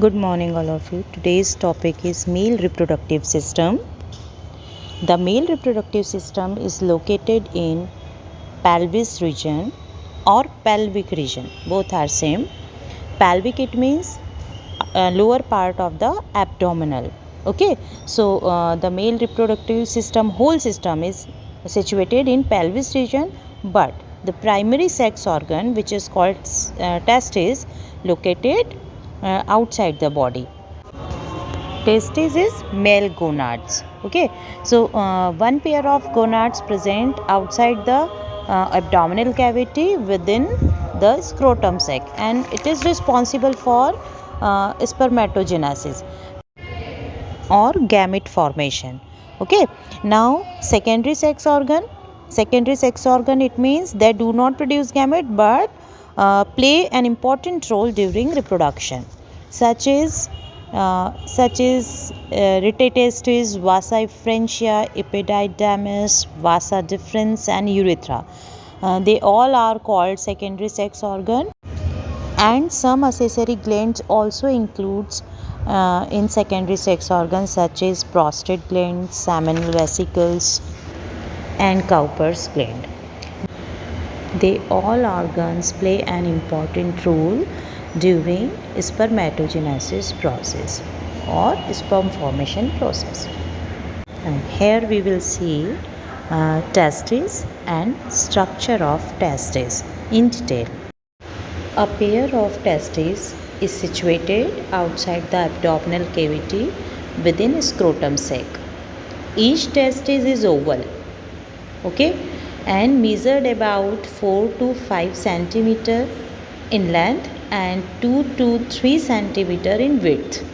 Good morning, all of you. Today's topic is male reproductive system. The male reproductive system is located in pelvis region or pelvic region. Both are same. Pelvic it means lower part of the abdominal. Okay, so the male reproductive system, whole system is situated in pelvis region, but the primary sex organ, which is called testis, located outside the body. Testis is male gonads. Okay, so one pair of gonads present outside the abdominal cavity within the scrotum sac, and it is responsible for spermatogenesis or gamete formation. Okay, now secondary sex organ, it means they do not produce gamete but play an important role during reproduction, such as rhytotestis, vasa efferentia, epididymis, vasa deferens, and urethra. They all are called secondary sex organ, and some accessory glands also includes in secondary sex organs, such as prostate gland, seminal vesicles, and Cowper's gland. They all organs play an important role during spermatogenesis process or sperm formation process. And here we will see testes and structure of testes in detail. A pair of testes is situated outside the abdominal cavity within scrotum sac. Each testis is oval, okay, and measured about 4 to 5 centimeter in length and 2 to 3 centimeter in width.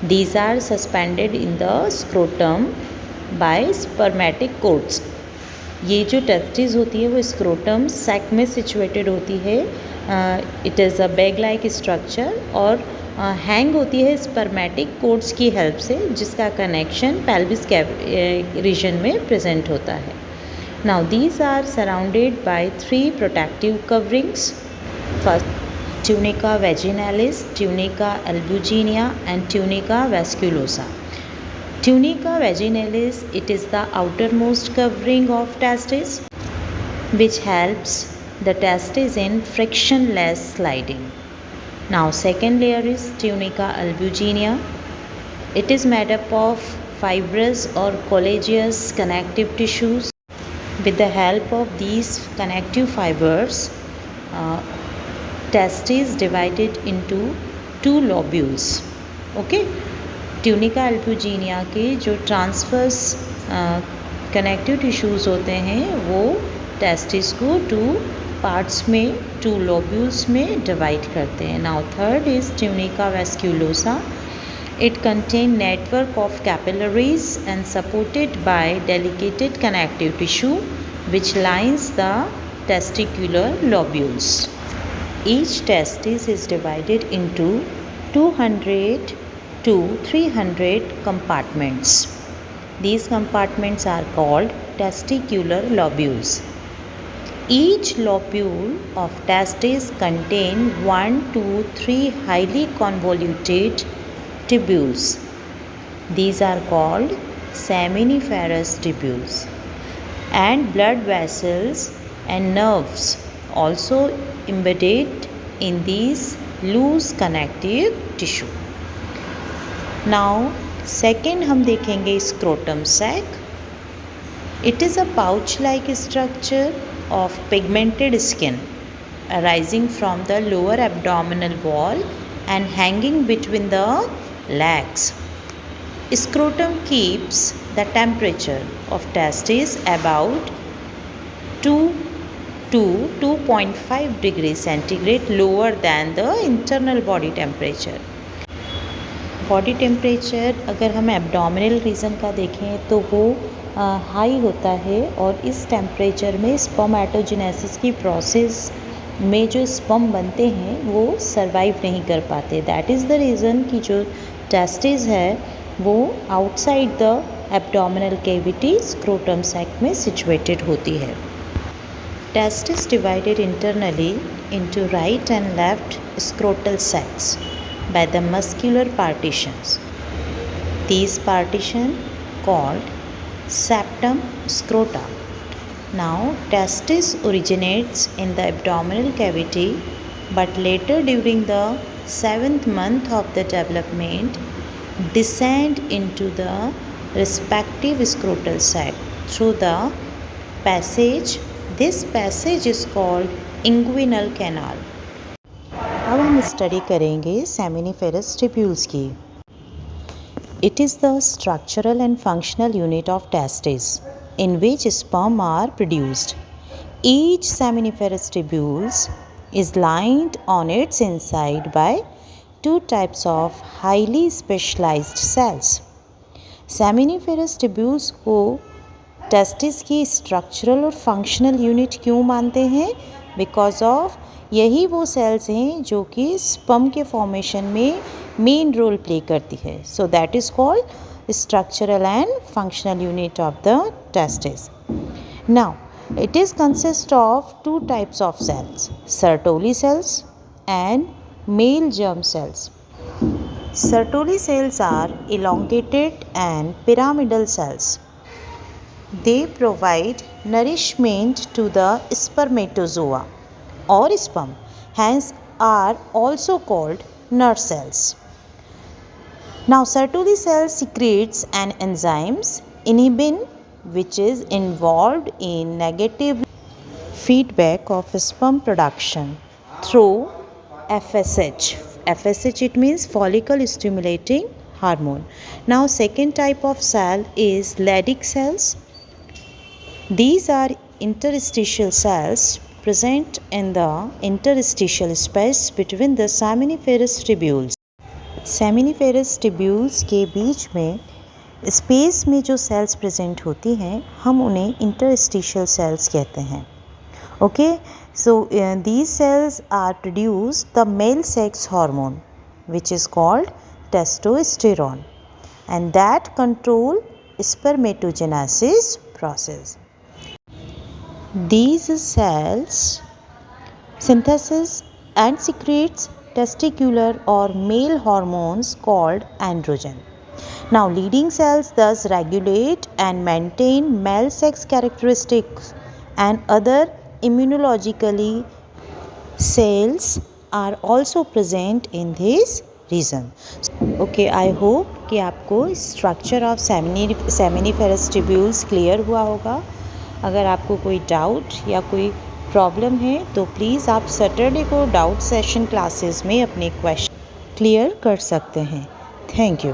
These are suspended in the scrotum by spermatic cords. ये जो testis होती है वो scrotum sac में situated होती है. It is a bag like structure और hang होती है स्पर्मेटिक कोड्स की हेल्प से, जिसका कनेक्शन पेल्विस रीजन में प्रेजेंट होता है. Now these are surrounded by 3 protective coverings. First, tunica vaginalis, tunica albuginea, and tunica vasculosa. Tunica vaginalis, it is the outermost covering of testis, which helps the testis in frictionless sliding. Now second layer is tunica albuginea. It is made up of fibrous or collagenous connective tissues. With the help of these connective fibers, testis divided into 2 lobules. Okay, tunica अल्बुजिनिया के जो transverse connective tissues होते हैं वो testis को 2 parts में, 2 lobules में divide करते हैं. Now third is tunica vasculosa. It contain network of capillaries and supported by delicate connective tissue which lines the testicular lobules. Each testis is divided into 200 to 300 compartments. These compartments are called testicular lobules. Each lobule of testis contain 1 to 3 highly convoluted tubules. These are called seminiferous tubules. And blood vessels and nerves also embedded in these loose connective tissue. Now second हम देखेंगे scrotum sac. It is a pouch-like structure of pigmented skin arising from the lower abdominal wall and hanging between the legs. Scrotum keeps the temperature of testis about 2 to 2.5 degrees centigrade lower than the internal body temperature. Body temperature अगर हम abdominal region का देखें तो वो high होता है, और इस टेम्परेचर में स्पर्मेटोजेनेसिस की प्रोसेस में जो स्पर्म बनते हैं वो सरवाइव नहीं कर पाते. दैट इज़ द रीज़न कि जो टेस्टिस है वो outside the abdominal cavity scrotum sac में सिचुएटेड होती है. Testis divided internally into right and left scrotal sacs. by the muscular partitions. These partitions called septum scrota. Now, testis originates in the abdominal cavity, but later during the 7th month of the development, descend into the respective scrotal sac through the passage. This passage is called inguinal canal. अब हम study करेंगे seminiferous tubules की. It is the structural and functional unit of testis in which sperm are produced. Each seminiferous tubules is lined on its inside by two types of highly specialized cells. Seminiferous tubules को testis की structural और functional unit क्यों मानते हैं? Because of यही वो sales हैं जो कि स्पर्म के फॉर्मेशन में मेन रोल प्ले करती है. So that is called structural and functional unit of the testis. Now it is consist of two types of cells, Sertoli cells and male germ cells. Sertoli cells are elongated and pyramidal cells. They provide nourishment to the spermatozoa or sperm, hence are also called nurse cells. Now Sertoli cells secretes an enzymes inhibin which is involved in negative feedback of sperm production through FSH. FSH it means follicle stimulating hormone. Now second type of cell is Leydig cells. These are interstitial cells present in the interstitial space between the seminiferous tubules. Seminiferous tubules के बीच में space में जो cells present होती हैं हम उन्हें interstitial cells कहते हैं. Okay, so these cells are produce the male sex hormone which is called testosterone and that control spermatogenesis process. These cells synthesis and secretes testicular or male hormones called androgen. Now, leading cells thus regulate and maintain male sex characteristics and other immunologically cells are also present in this region. Okay, I hope कि आपको structure of seminiferous tubules clear हुआ होगा. अगर आपको कोई doubt या कोई problem है तो प्लीज़ आप सैटरडे को डाउट सेशन क्लासेस में अपने क्वेश्चन क्लियर कर सकते हैं. Thank you.